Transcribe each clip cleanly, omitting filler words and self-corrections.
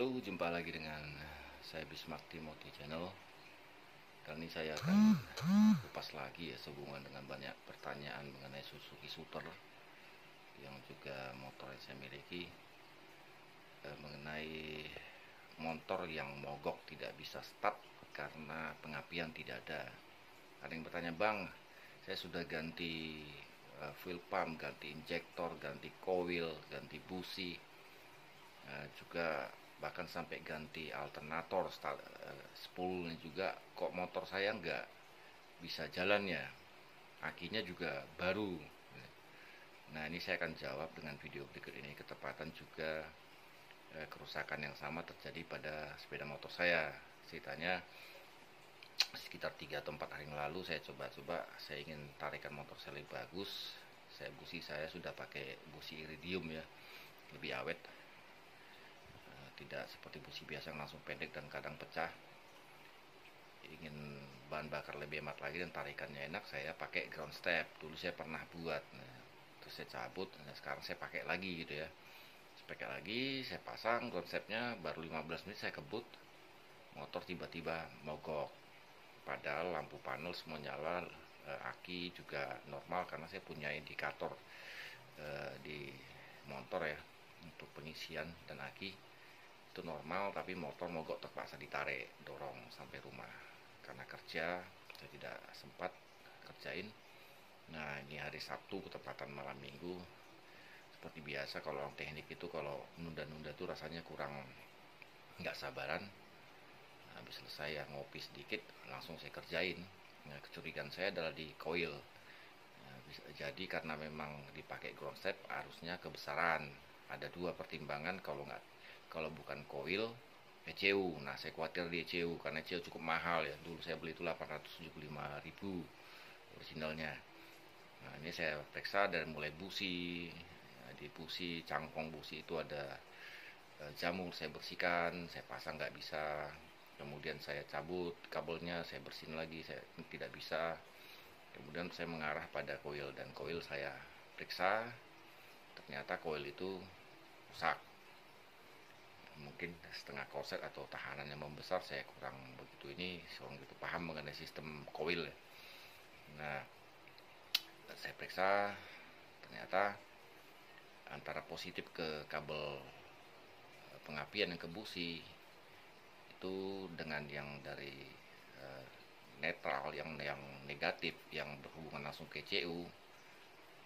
Halo, jumpa lagi dengan saya Bismarck Timothy Channel. Kali ini saya akan kupas lagi ya sehubungan dengan banyak pertanyaan mengenai Suzuki Shooter yang juga motor yang saya miliki, mengenai motor yang mogok tidak bisa start karena pengapian tidak ada. Ada yang bertanya, bang, saya sudah ganti fuel pump, ganti injektor, ganti coil, ganti busi, juga bahkan sampai ganti alternator, spoolnya juga, kok motor saya nggak bisa jalan ya, akinya juga baru. Nah, ini saya akan jawab dengan video berikut ini. Ketepatan juga kerusakan yang sama terjadi pada sepeda motor saya. Ceritanya sekitar 3 atau 4 hari yang lalu saya coba-coba, saya ingin tarikan motor saya lebih bagus. Busi saya sudah pakai busi iridium ya, lebih awet, tidak seperti busi biasa yang langsung pendek dan kadang pecah. Ingin bahan bakar lebih hemat lagi dan tarikannya enak, saya pakai ground step. Dulu saya pernah buat, terus saya cabut, sekarang saya pakai lagi gitu ya. Saya pakai lagi, saya pasang ground stepnya, baru 15 menit saya kebut, motor tiba-tiba mogok. Padahal lampu panel semua nyala, aki juga normal karena saya punya indikator di motor ya untuk pengisian, dan aki itu normal, tapi motor mogok terpaksa ditarik dorong sampai rumah karena kerja, saya tidak sempat kerjain. Nah, ini hari Sabtu ketepatan malam Minggu. Seperti biasa kalau orang teknik itu kalau nunda-nunda tuh rasanya kurang nggak sabaran. Habis selesai ya ngopi sedikit langsung saya kerjain. Nah, kecurigaan saya adalah di coil. Nah, bisa jadi karena memang dipakai ground step harusnya kebesaran. Ada dua pertimbangan, kalau bukan coil, ECU. Nah, saya khawatir di ECU karena ECU cukup mahal ya. Dulu saya beli itu 875.000 originalnya. Nah, ini saya periksa dari mulai busi. Nah, di busi, cangkong busi itu ada jamur, saya bersihkan, saya pasang nggak bisa. Kemudian saya cabut kabelnya, saya bersihin lagi, saya tidak bisa. Kemudian saya mengarah pada coil, dan coil saya periksa, ternyata coil itu rusak. Mungkin setengah korset atau tahanannya membesar, saya kurang begitu paham mengenai sistem coil ya. Nah, saya periksa, ternyata antara positif ke kabel pengapian yang ke busi itu dengan yang dari netral, yang negatif, yang berhubungan langsung ke ECU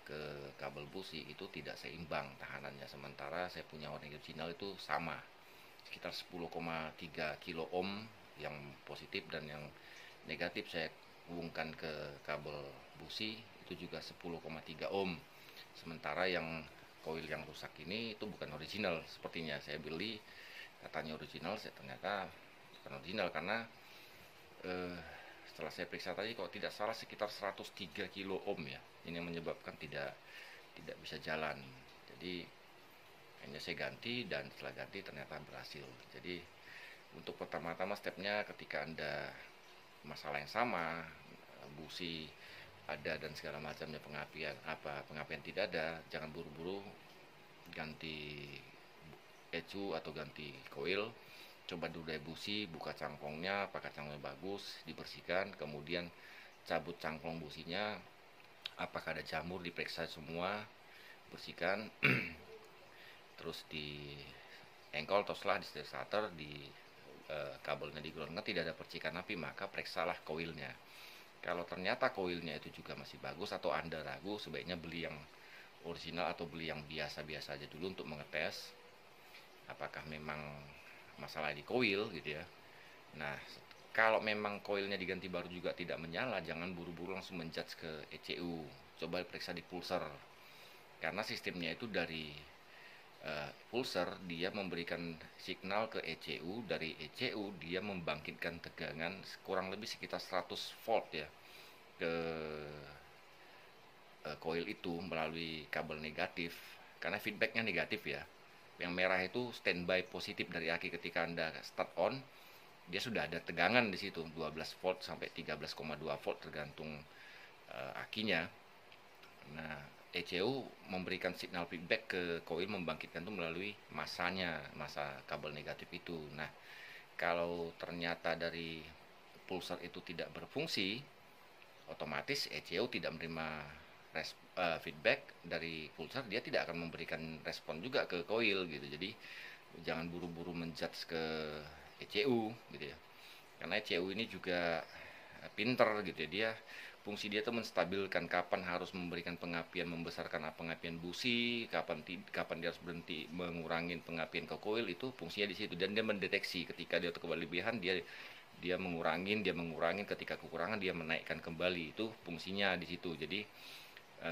ke kabel busi itu tidak seimbang tahanannya. Sementara saya punya original itu sama, sekitar 10,3 kilo ohm yang positif, dan yang negatif saya hubungkan ke kabel busi itu juga 10,3 ohm. Sementara yang coil yang rusak ini itu bukan original sepertinya. Saya beli katanya original, ternyata bukan original karena setelah saya periksa tadi, kalau tidak salah sekitar 103 kilo ohm ya. Ini yang menyebabkan tidak bisa jalan. Jadi hanya saya ganti, dan setelah ganti ternyata berhasil. Jadi untuk pertama-tama stepnya, ketika Anda masalah yang sama, busi ada dan segala macamnya, pengapian tidak ada, jangan buru-buru ganti ECU atau ganti coil. Coba dulu dari busi, buka cangkongnya, pakai cangkong bagus, dibersihkan, kemudian cabut cangkong businya, apakah ada jamur diperiksa semua, bersihkan. Terus di engkol toslah di starter, di kabelnya di ground tidak ada percikan api, maka periksalah coilnya. Kalau ternyata coilnya itu juga masih bagus atau Anda ragu, sebaiknya beli yang original atau beli yang biasa-biasa aja dulu untuk mengetes apakah memang masalah di coil gitu ya. Nah, kalau memang coilnya diganti baru juga tidak menyala, jangan buru-buru langsung menjudge ke ECU. Coba periksa di pulser, karena sistemnya itu dari pulser dia memberikan signal ke ECU, dari ECU dia membangkitkan tegangan kurang lebih sekitar 100 volt ya ke coil itu melalui kabel negatif, karena feedbacknya negatif ya. Yang merah itu standby positif dari aki. Ketika Anda start on, dia sudah ada tegangan di situ 12 volt sampai 13,2 volt tergantung akinya. Nah, ECU memberikan signal feedback ke koil membangkitkan itu melalui massa kabel negatif itu. Nah, kalau ternyata dari pulsar itu tidak berfungsi, otomatis ECU tidak menerima feedback dari pulsar, dia tidak akan memberikan respon juga ke koil gitu. Jadi jangan buru-buru menjudge ke ECU gitu ya, karena ECU ini juga pinter gitu ya. Fungsi dia tuh menstabilkan kapan harus memberikan pengapian, membesarkan pengapian busi, kapan dia harus berhenti mengurangin pengapian ke koil, itu fungsinya di situ. Dan dia mendeteksi ketika dia berlebihan, dia mengurangin, ketika kekurangan dia menaikkan kembali. Itu fungsinya di situ. Jadi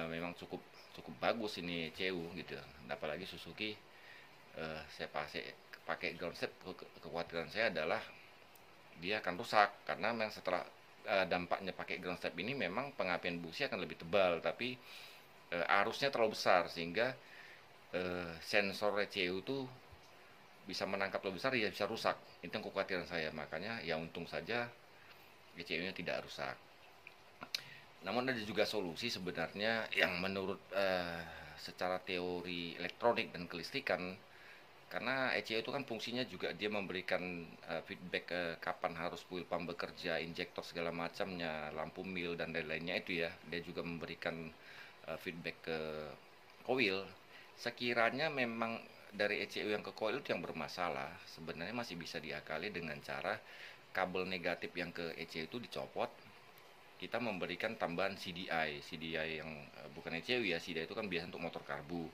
memang cukup bagus ini ECU gitu. Apalagi Suzuki, saya pakai ground set, kekhawatiran saya adalah dia akan rusak, karena memang setelah dampaknya pakai ground step ini memang pengapian busi akan lebih tebal, tapi arusnya terlalu besar sehingga sensor ECU itu bisa menangkap lebih besar, ya bisa rusak. Itu yang kekhawatiran saya. Makanya ya untung saja ECU nya tidak rusak. Namun ada juga solusi sebenarnya yang menurut secara teori elektronik dan kelistrikan, karena ECU itu kan fungsinya juga dia memberikan feedback kapan harus fuel pump bekerja, injektor segala macamnya, lampu mil dan lain-lainnya itu ya. Dia juga memberikan feedback ke coil. Sekiranya memang dari ECU yang ke coil itu yang bermasalah, sebenarnya masih bisa diakali dengan cara kabel negatif yang ke ECU itu dicopot, kita memberikan tambahan CDI yang bukan ECU ya. CDI itu kan biasa untuk motor karbu.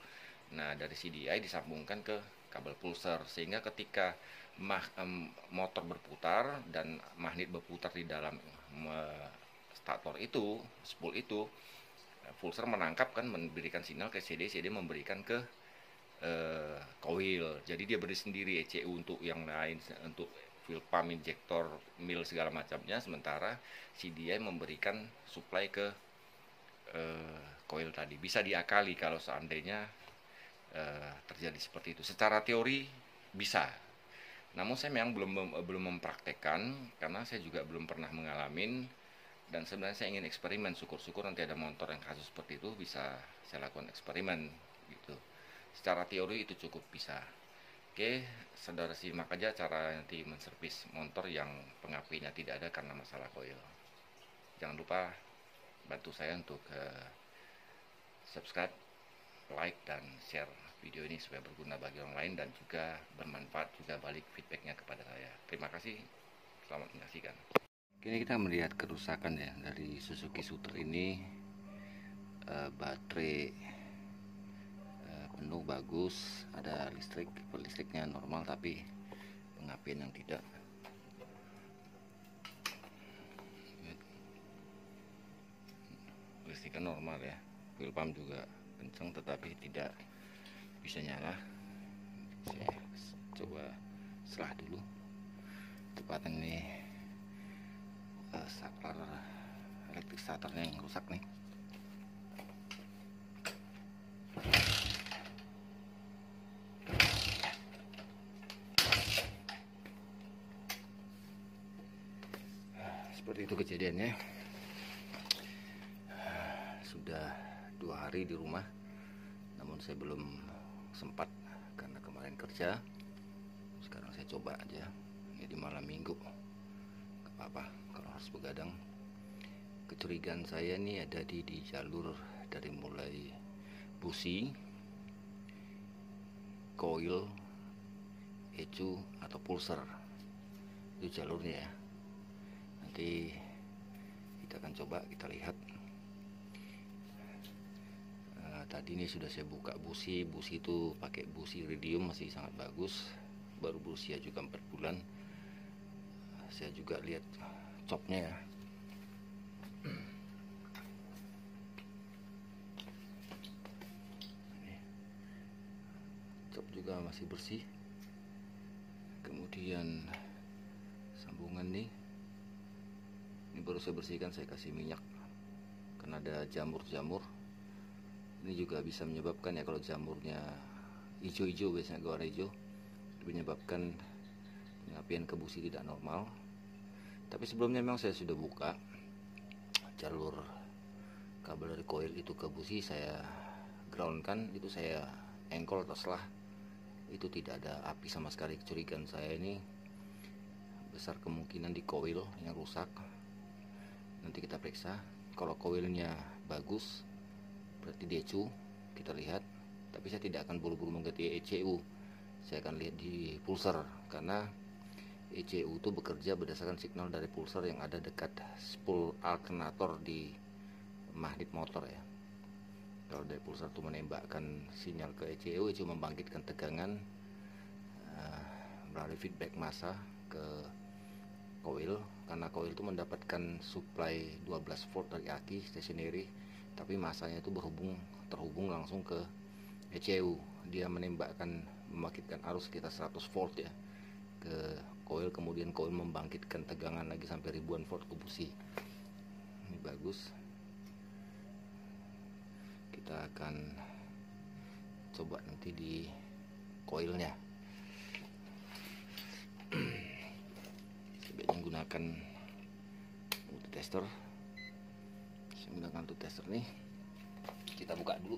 Nah, dari CDI disambungkan ke kabel pulsar, sehingga ketika motor berputar dan magnet berputar di dalam stator itu, spool itu, pulsar menangkap, kan memberikan sinyal ke CD memberikan ke coil. Jadi dia berdiri sendiri ECU untuk yang lain, untuk fuel pump, injektor, mil segala macamnya, sementara CDI memberikan supply ke coil tadi. Bisa diakali kalau seandainya terjadi seperti itu. Secara teori bisa, namun saya memang belum mempraktekkan, karena saya juga belum pernah mengalami. Dan sebenarnya saya ingin eksperimen, syukur-syukur nanti ada motor yang kasus seperti itu, bisa saya lakukan eksperimen gitu. Secara teori itu cukup bisa. Oke, saudara simak aja cara nanti menservis motor yang pengapinya tidak ada karena masalah coil. Jangan lupa bantu saya untuk subscribe, like, dan share video ini supaya berguna bagi orang lain dan juga bermanfaat juga balik feedbacknya kepada saya. Terima kasih, selamat menyaksikan. Kini kita melihat kerusakan ya dari Suzuki Shooter ini. Baterai penuh bagus, ada listriknya normal, tapi pengapian yang tidak. Listriknya normal ya, fuel pump juga kencang tetapi tidak bisa nyala. Saya coba selah dulu. Tepatnya ini saklar elektrik starternya yang rusak nih. Seperti itu kejadiannya. Sudah 2 hari di rumah, namun saya belum sempat karena kemarin kerja. Sekarang saya coba aja ini di malam minggu, gak apa-apa kalau harus begadang. Kecurigaan saya nih ada di jalur dari mulai busi, coil, ECU atau pulsar. Itu jalurnya ya. Nanti kita akan coba, kita lihat. Tadi ini sudah saya buka busi itu pakai busi iridium, masih sangat bagus, baru berusia juga 4 bulan. Saya juga lihat copnya ya. Cop juga masih bersih. Kemudian sambungan nih, ini baru saya bersihkan, saya kasih minyak karena ada jamur-jamur. Ini juga bisa menyebabkan ya, kalau jamurnya hijau-hijau, biasanya warna hijau, menyebabkan pengapian ke busi tidak normal. Tapi sebelumnya memang saya sudah buka jalur kabel dari coil itu ke busi, saya ground kan, itu saya engkol terserah, itu tidak ada api sama sekali. Kecurigaan saya ini besar kemungkinan di koil yang rusak. Nanti kita periksa. Kalau koilnya bagus berarti DCU, kita lihat. Tapi saya tidak akan buru-buru mengganti ECU, saya akan lihat di pulser, karena ECU itu bekerja berdasarkan signal dari pulser yang ada dekat spool alternator di magnet motor ya. Kalau dari pulser itu menembakkan sinyal ke ECU, ECU membangkitkan tegangan melalui feedback massa ke coil, karena coil itu mendapatkan supply 12 volt dari aki stationary, tapi massanya itu terhubung langsung ke ECU. Dia membangkitkan arus sekitar 100 volt ya ke coil, kemudian coil membangkitkan tegangan lagi sampai ribuan volt ke busi. Ini bagus. Kita akan coba nanti di coilnya. Sebaiknya menggunakan multitester. Saya menggunakan multitester nih. Kita buka dulu.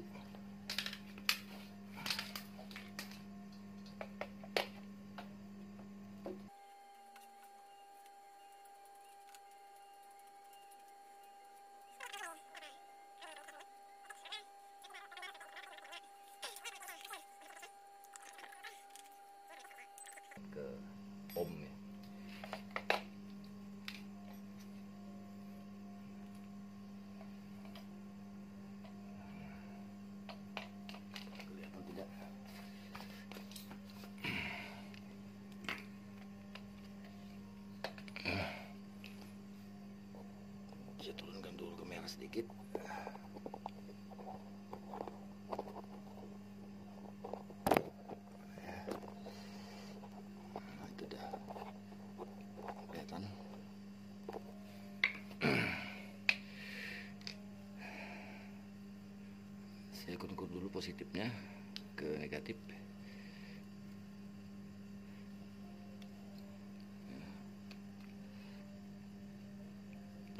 Ke ohm ya. Kelihatan tidak? Saya turunkan dulu ke merah sedikit. Saya ukur dulu positifnya ke negatif.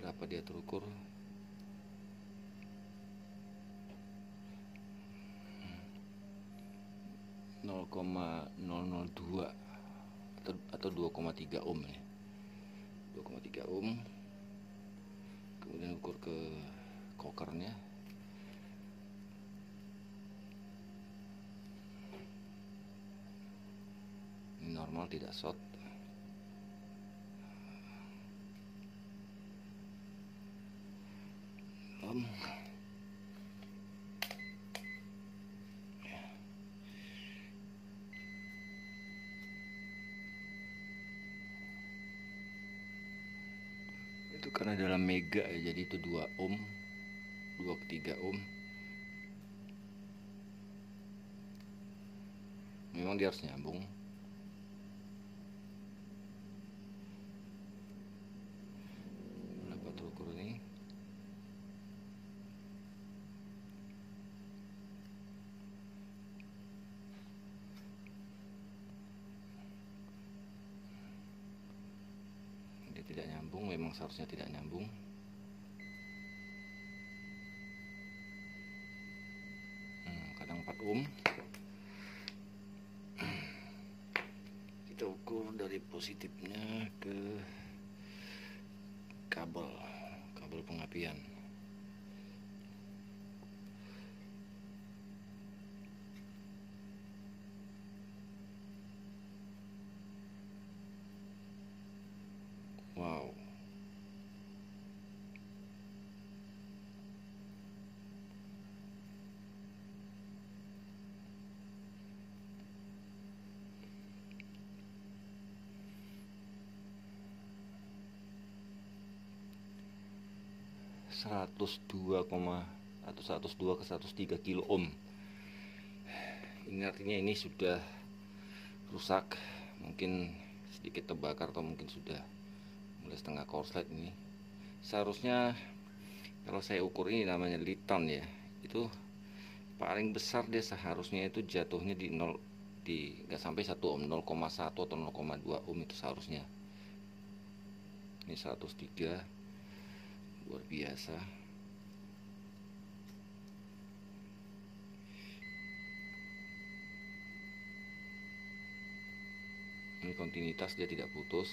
Berapa dia terukur? 0,002 atau 2,3 ohm ya. 2,3 ohm. Kemudian ukur ke kokernya. Ini normal, tidak short. Itu karena dalam mega ya, jadi itu 2 ohm, 2,3 ohm. Memang dia harus nyambung. Berapa terukur ini? Dia tidak nyambung, memang seharusnya tidak nyambung. Kadang 4 ohm. Kita ukur dari positifnya ke kabel pengapian. Wow. Seratus dua ke 103 kilo ohm. Ini artinya ini sudah rusak, mungkin sedikit terbakar atau mungkin sudah mulai setengah korslet. Ini seharusnya, kalau saya ukur ini namanya litan ya, itu paling besar dia seharusnya itu jatuhnya di 0, di nggak sampai 1 ohm, 0,1 atau 0,2 ohm itu seharusnya. Ini 103, luar biasa. kontinuitas, dia tidak putus.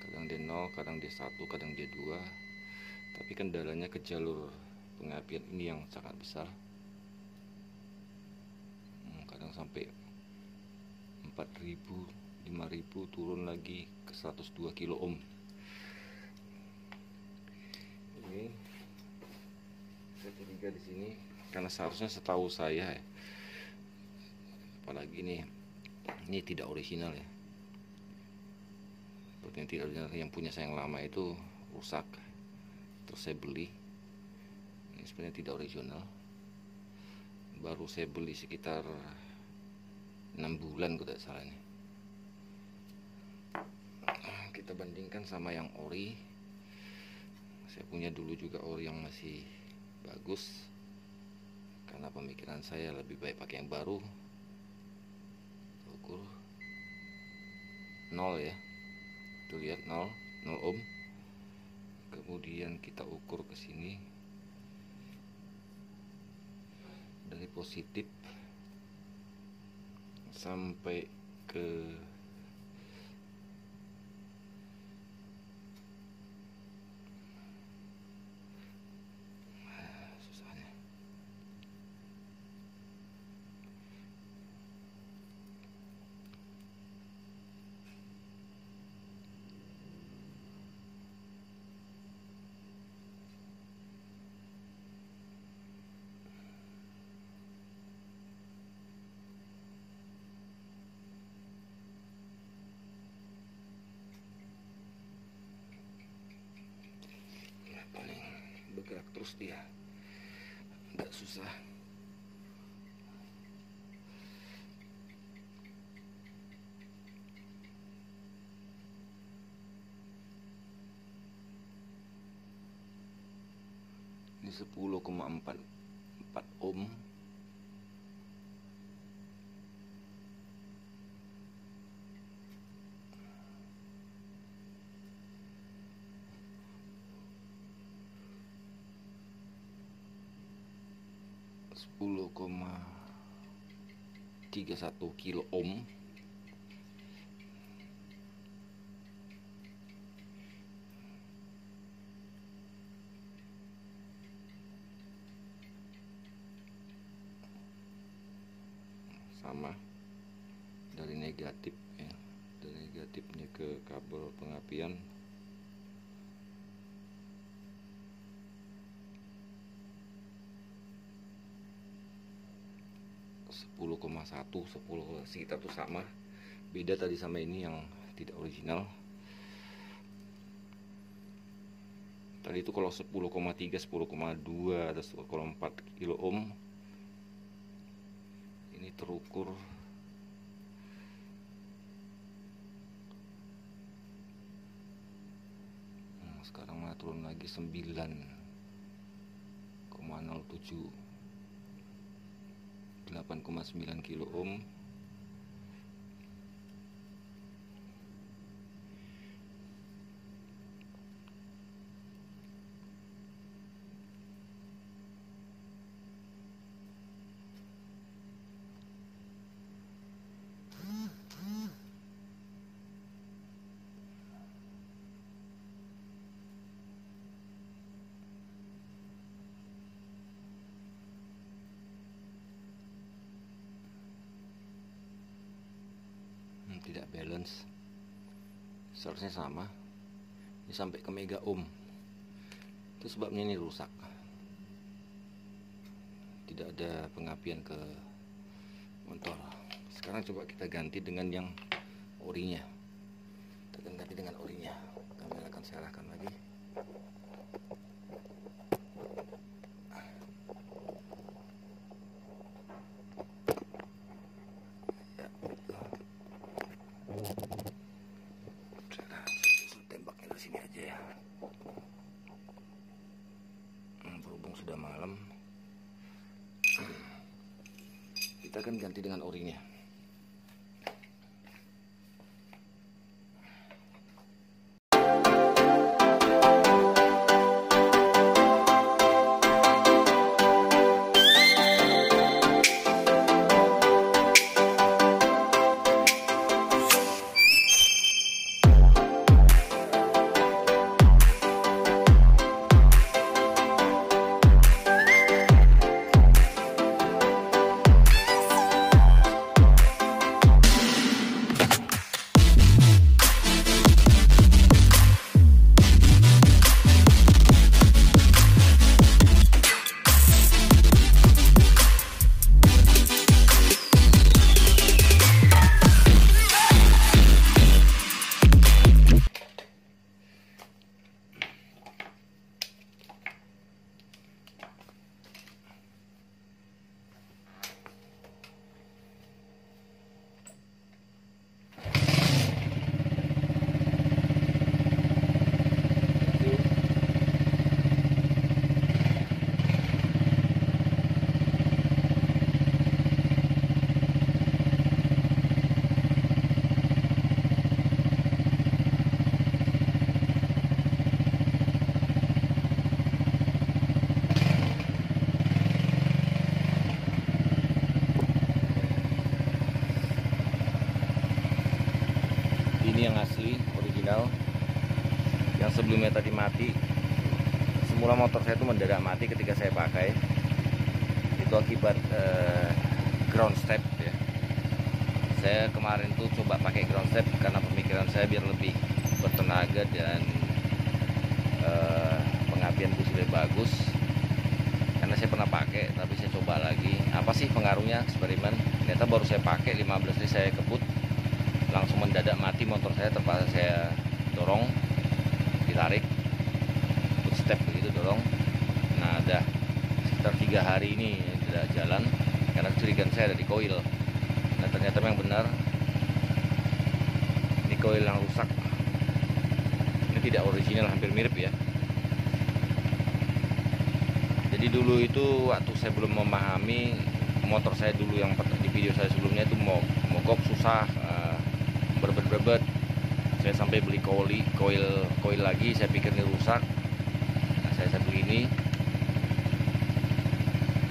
Kadang dia 0, kadang dia 1, kadang dia 2. Tapi kendalanya ke jalur pengapian ini yang sangat besar. Kadang sampai 4000, 5000, turun lagi ke 102 kilo ohm. Ini saya curiga di sini karena seharusnya setahu saya ya, apalagi ini tidak original ya. Yang tidak original, yang punya saya yang lama itu rusak, terus saya beli. Ini sebenarnya tidak original, baru saya beli sekitar 6 bulan kalau tidak salah nih. Kita bandingkan sama yang ori. Saya punya dulu juga ori yang masih bagus, karena pemikiran saya lebih baik pakai yang baru. Ukur 0 ya, tuh lihat 0 ohm. Kemudian kita ukur ke sini dari positif sampai ke susahnya. Paling bergerak terus dia, nggak susah. Ini 10,44 ohm. Sepuluh koma 31 kilo ohm. Sama dari negatif ya, dari negatifnya ke kabel pengapian. Sepuluh koma satu, 10 sekitar tuh sama. Beda tadi sama ini yang tidak original. Tadi itu kalau 10,3, 10,2 atau 10,4 kilo ohm. Ini terukur sekarang malah turun lagi 9,07, 8,9 kilo ohm. Tidak balance, seharusnya sama. Ini sampai ke mega ohm, itu sebabnya ini rusak. Tidak ada pengapian ke motor. Sekarang coba kita ganti dengan yang orinya. Kita akan ganti dengan orinya. Kamera akan saya arahkan lagi. Tembaknya dari sini aja ya. Berhubung sudah malam, kita akan ganti dengan orinya. ini yang asli original, yang sebelumnya tadi mati. Semula motor saya itu mendadak mati ketika saya pakai, itu akibat ground step ya. Saya kemarin tuh coba pakai ground step karena pemikiran saya biar lebih bertenaga dan pengapian busi lebih bagus. Karena saya pernah pakai, tapi saya coba lagi apa sih pengaruhnya, eksperimen. Ternyata baru saya pakai 15 menit saya kebut, langsung mendadak mati motor saya. Terpaksa saya dorong, ditarik, footstep begitu dorong. Nah, ada sekitar 3 hari ini tidak jalan karena kecurigaan saya ada di koil. Nah, ternyata memang benar ini koil yang rusak. Ini tidak original, hampir mirip ya. Jadi dulu itu waktu saya belum memahami, motor saya dulu yang di video saya sebelumnya itu mogok susah, berbet. Saya sampai beli koil lagi, saya pikir ini rusak. Nah, saya beli ini.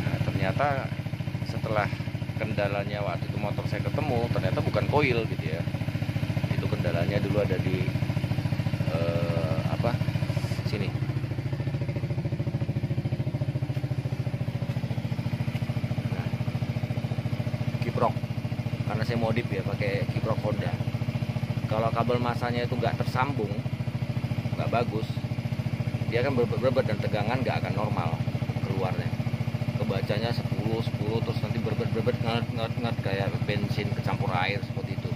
Nah, ternyata setelah kendalanya waktu itu motor saya ketemu, ternyata bukan koil gitu ya. Itu kendalanya dulu ada di sini. Nah, kiprok. Karena saya modif ya pakai kiprok Honda. Kalau kabel masanya itu nggak tersambung, nggak bagus, dia kan berbet dan tegangan nggak akan normal keluarnya. Kebacanya 10 terus nanti berbet nget kayak bensin kecampur air seperti itu.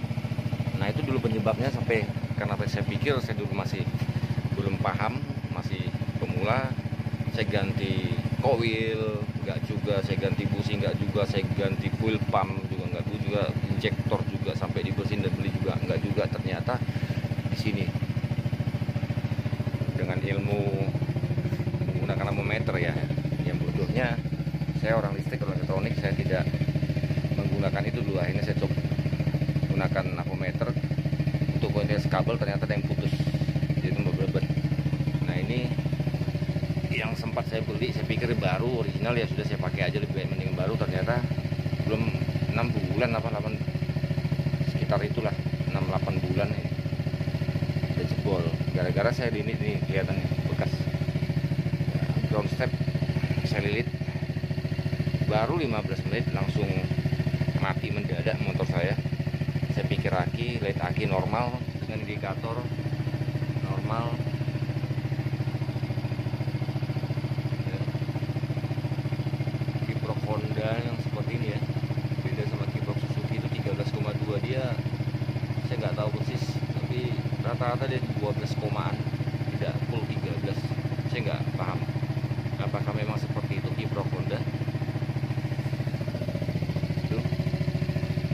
Nah, itu dulu penyebabnya. Sampai karena saya pikir saya dulu masih belum paham, masih pemula, saya ganti koil nggak juga, saya ganti busi nggak juga, saya ganti fuel pump juga nggak juga, injektor juga sampai dibersihin dan beli juga nggak juga. Ternyata di sini dengan ilmu menggunakan amometer ya, yang bodohnya saya orang listrik, orang elektronik, saya tidak menggunakan itu dulu. Akhirnya saya coba gunakan amometer untuk kuantitas kabel, ternyata ada yang putus, jadi itu berbet. Nah, ini yang sempat saya beli, saya pikir baru original ya sudah saya pakai aja, lebih baik mending baru. Ternyata belum 6 bulan apa 8, sekitar itulah 6-8 bulan ini udah jebol. Gara-gara saya ini kelihatan bekas ground step saya lilit, baru 15 menit langsung mati mendadak motor saya. Saya pikir light aki normal dengan indikator normal. Kiprok Honda yang seperti ini ya, beda sama kiprok Suzuki itu 13,2. dia saya nggak tahu persis, tapi rata-rata dia 12 komaan, tidak full 13. Saya nggak paham apakah memang seperti itu kiprok Honda.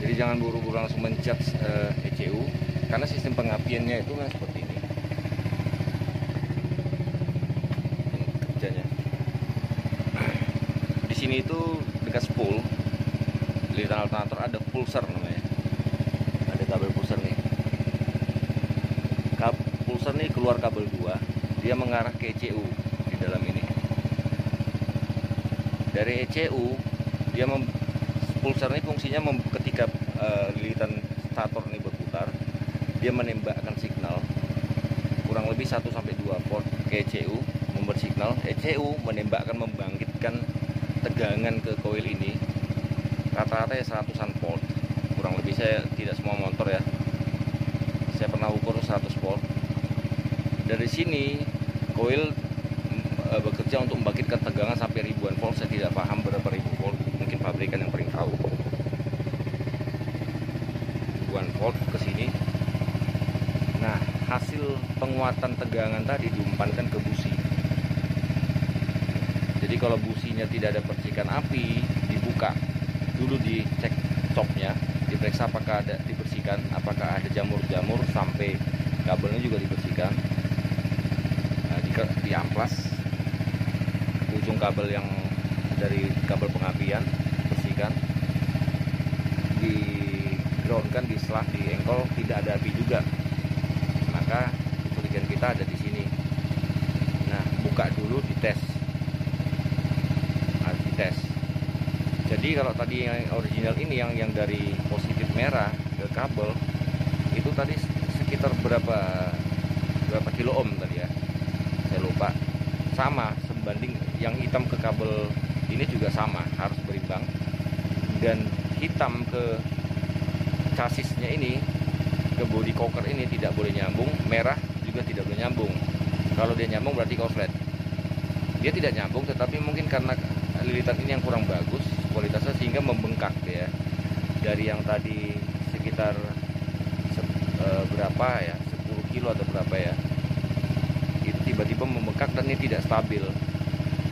Jadi jangan buru-buru langsung menjudge ECU, karena sistem pengapiannya itu kan seperti ini. Ini kerjanya. Di sini itu dekat spool, di alternator ada pulser namanya. Ada kabel pulser nih. Pulser nih keluar kabel 2, dia mengarah ke ECU di dalam ini. Dari ECU dia pulser ini fungsinya ketika lilitan stator ini berputar, dia menembakkan signal kurang lebih 1-2 volt ke ECU, memberi signal. ECU membangkitkan tegangan ke koil ini, rata-rata ya 100-an volt kurang lebih. Saya tidak semua motor ya, saya pernah ukur 100 volt. Dari sini koil bekerja untuk membangkitkan tegangan sampai ribuan volt. Saya tidak paham berapa ribu volt, mungkin pabrikan yang paling tahu. Ribuan volt ke sini. Nah, hasil penguatan tegangan tadi diumpankan ke busi. Jadi kalau businya tidak ada percikan api, dibuka dulu, dicek copnya, diperiksa apakah ada dibersihkan, apakah ada jamur-jamur, sampai kabelnya juga dibersihkan. Nah, diamplas ujung kabel yang dari kabel pengapian, bersihkan, di ground kan, di selah, di engkol tidak ada api juga, maka curigaan kita ada di sini. Nah, buka dulu, dites. Jadi kalau tadi yang original ini yang dari positif merah ke kabel itu tadi sekitar berapa kilo ohm tadi ya, saya lupa. Sama sebanding yang hitam ke kabel ini juga sama, harus berimbang. Dan hitam ke chassisnya ini, ke body coker ini tidak boleh nyambung, merah juga tidak boleh nyambung. Kalau dia nyambung berarti korslet. Dia tidak nyambung, tetapi mungkin karena lilitan ini yang kurang bagus kualitasnya sehingga membengkak ya. Dari yang tadi sekitar berapa ya, 10 kilo atau berapa ya, itu tiba-tiba membengkak dan ini tidak stabil.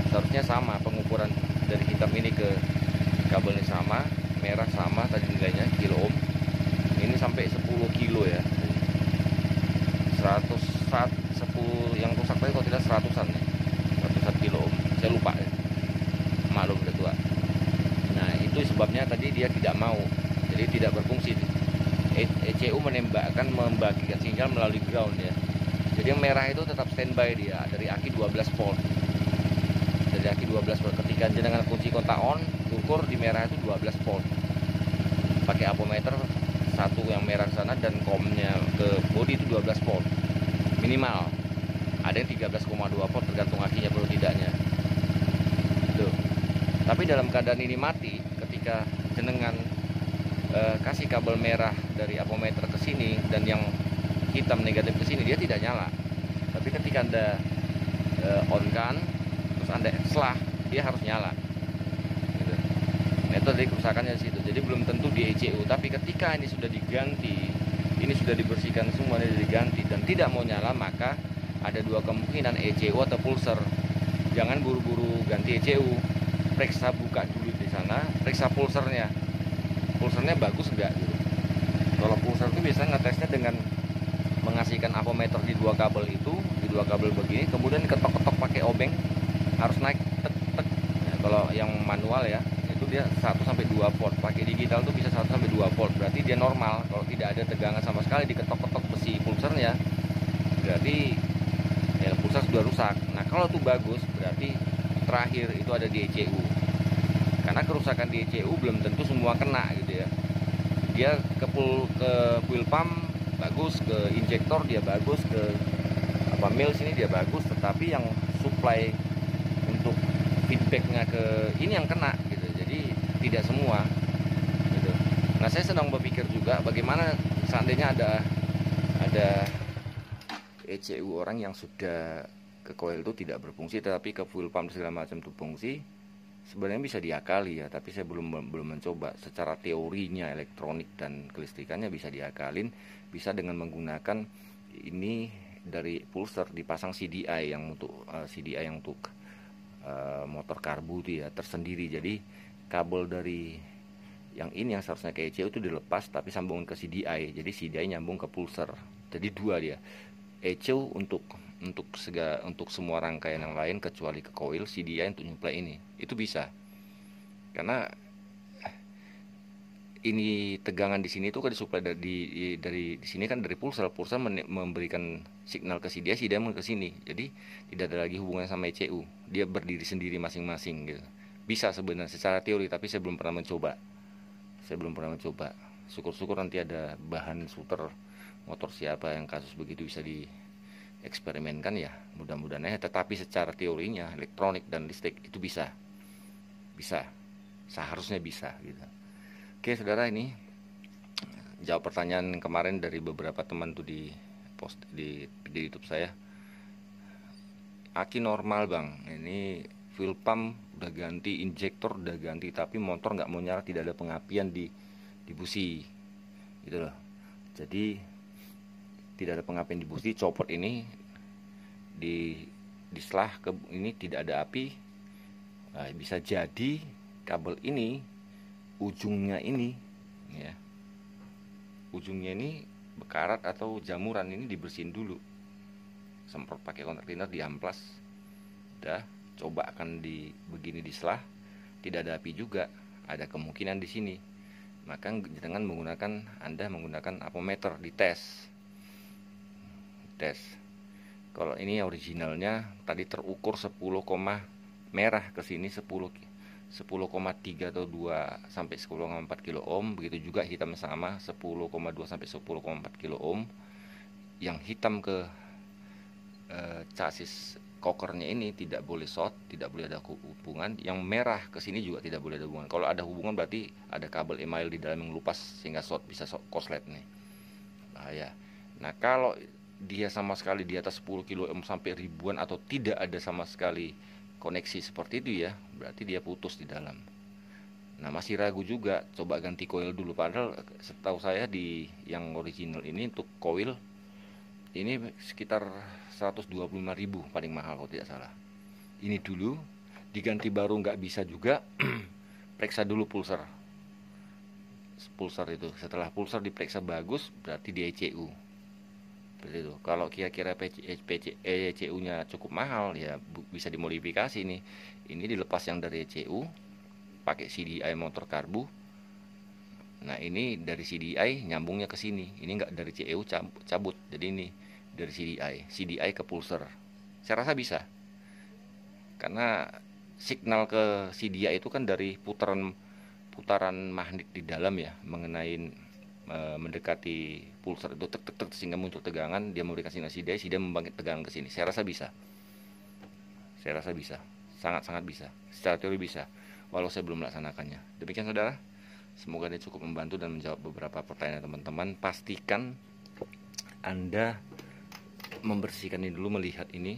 Seharusnya sama pengukuran dari hitam ini ke kabelnya sama, merah sama tadi nilainya kilo ohm. Ini sampai 10 kilo ya, 10 yang rusak tadi kalau tidak 100-an ya, 100-an kilo ohm, saya lupa ya, maklum udah tua. Nah itu sebabnya tadi dia tidak mau, jadi tidak berfungsi. ECU membagikan sinyal melalui ground ya. Jadi yang merah itu tetap standby dia dari aki 12 volt. Dari aki 12 volt ketika jenengan kunci kontak on, ukur di merah itu 12 volt. Pakai apometer satu yang merah sana dan komnya ke body itu 12 volt minimal. Ada yang 13,2 volt tergantung akinya perlu tidaknya. Tuh. Tapi dalam keadaan ini mati, ketika jenengan kasih kabel merah dari apometer ke sini dan yang hitam negatif ke sini, dia tidak nyala. Tapi ketika Anda on kan, terus Anda selah, dia harus nyala. Gitu. Nah, itu dari kerusakannya di situ. Jadi belum tentu di ECU, tapi ketika ini sudah diganti, ini sudah dibersihkan semua, ini diganti dan tidak mau nyala, maka ada dua kemungkinan, ECU atau pulser. Jangan buru-buru ganti ECU. Periksa, buka dulu di sana, periksa pulsernya. Pulsernya bagus enggak gitu. Kalau pulser itu biasanya ngetesnya dengan mengasihkan apometer di dua kabel itu, di dua kabel begini, kemudian ketok-ketok pakai obeng, harus naik tek tek. Nah, kalau yang manual ya, itu dia 1 sampai 2 volt. Pakai digital tuh bisa 1 sampai 2 volt. Berarti dia normal. Kalau tidak ada tegangan sama sekali diketok-ketok besi pulsernya, berarti ya pulser sudah rusak. Nah, kalau itu bagus, berarti terakhir itu ada di ECU. Karena kerusakan di ECU belum tentu semua kena gitu ya. Dia ke fuel pump bagus, ke injektor dia bagus, ke mil sini dia bagus, tetapi yang supply untuk feedbacknya ke ini yang kena gitu. Jadi tidak semua gitu. Nah, saya sedang berpikir juga bagaimana seandainya ada ECU orang yang sudah ke coil itu tidak berfungsi, tetapi ke fuel pump segala macam itu fungsi. Sebenarnya bisa diakali ya, tapi saya belum mencoba. Secara teorinya elektronik dan kelistrikannya bisa diakalin, bisa dengan menggunakan ini dari pulser dipasang CDI yang untuk motor karbu itu ya tersendiri. Jadi kabel dari yang ini yang seharusnya ke ECU itu dilepas tapi sambungin ke CDI. Jadi CDI nyambung ke pulser. Jadi dua dia. ECU untuk semua rangkaian yang lain kecuali ke coil, CDI untuk nyuplai ini. Itu bisa. Karena ini tegangan di sini itu kan disuplai dari sini kan dari pulser memberikan signal ke CDI ke sini. Jadi tidak ada lagi hubungan sama ECU. Dia berdiri sendiri masing-masing gitu. Bisa sebenarnya secara teori, tapi saya belum pernah mencoba. Syukur-syukur nanti ada bahan shooter motor siapa yang kasus begitu bisa dieksperimenkan ya, mudah-mudahan ya. Tetapi secara teorinya elektronik dan listrik itu bisa, seharusnya bisa gitu. Oke saudara, ini jawab pertanyaan kemarin dari beberapa teman tuh di post di YouTube saya. Aki normal bang, ini fuel pump udah ganti, injektor udah ganti, tapi motor nggak mau nyala, tidak ada pengapian di busi gitu loh. Jadi tidak ada pengapian di busi, copot ini di selah ke ini tidak ada api. Nah, bisa jadi kabel ini ujungnya ini ya, ujungnya ini bekarat atau jamuran, ini dibersihin dulu, semprot pakai kontak cleaner, diamplas, udah coba akan begini di selah, tidak ada api juga, ada kemungkinan di sini, maka jangan Anda menggunakan apometer, dites. Kalau ini originalnya tadi terukur 10, merah ke sini 10,3 atau 2 sampai 10,4 kilo ohm. Begitu juga hitam sama 10,2 sampai 10,4 kilo ohm. yang hitam ke chassis kokernya ini tidak boleh short, tidak boleh ada hubungan. Yang merah ke sini juga tidak boleh ada hubungan. Kalau ada hubungan berarti ada kabel email di dalam yang lupas sehingga short, bisa korslet nih. Bahaya. Nah, kalau dia sama sekali di atas 10 kilo ohm sampai ribuan atau tidak ada sama sekali koneksi seperti itu ya, berarti dia putus di dalam. Nah, masih ragu juga, coba ganti coil dulu. Padahal setahu saya di yang original ini untuk coil ini sekitar 125.000 paling mahal kalau tidak salah. Ini dulu diganti baru nggak bisa juga. Periksa dulu pulsar itu. Setelah pulsar diperiksa bagus, berarti di ECU. Seperti itu. Kalau kira-kira ECU nya cukup mahal ya bisa dimodifikasi nih. Ini dilepas yang dari ECU, pakai CDI motor karbu. Nah, ini dari CDI nyambungnya ke sini. Ini nggak dari CEU cabut. Jadi ini dari CDI ke pulsar. Saya rasa bisa. Karena signal ke CDI itu kan dari putaran magnet di dalam ya, mengenai mendekati pulsar itu tek tek tek sehingga muncul tegangan, dia memberikan sinyal CDI membangkit tegangan ke sini. Saya rasa bisa. Sangat-sangat bisa. Secara teori bisa. Walau saya belum melaksanakannya. Demikian saudara. Semoga ini cukup membantu dan menjawab beberapa pertanyaan teman-teman. Pastikan Anda membersihkan ini dulu, melihat ini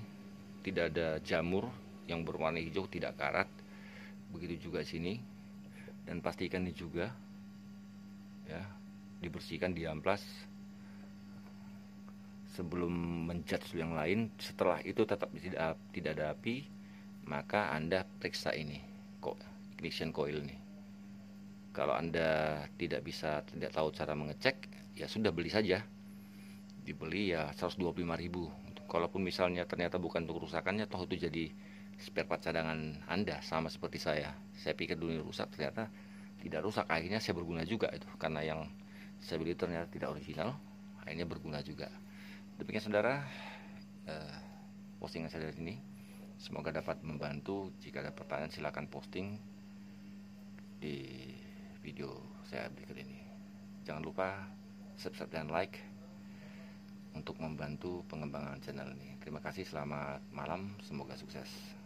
tidak ada jamur yang berwarna hijau, tidak karat. Begitu juga sini. Dan pastikan ini juga ya dibersihkan, diamplas sebelum menjudge yang lain. Setelah itu tetap tidak ada api, maka Anda periksa ini ignition coil nih. Kalau Anda tidak tahu cara mengecek, ya sudah beli saja. Dibeli ya 125.000. Kalaupun misalnya ternyata bukan untuk kerusakannya, toh itu jadi spare part cadangan Anda, sama seperti saya. Saya pikir dulu ini rusak, ternyata tidak rusak. Akhirnya saya berguna juga itu, karena yang saya beli ternyata tidak original, akhirnya berguna juga. Demikian saudara, postingan saya dari ini. Semoga dapat membantu. Jika ada pertanyaan silakan posting di video saya berikut ini. Jangan lupa subscribe dan like untuk membantu pengembangan channel ini. Terima kasih, selamat malam, semoga sukses.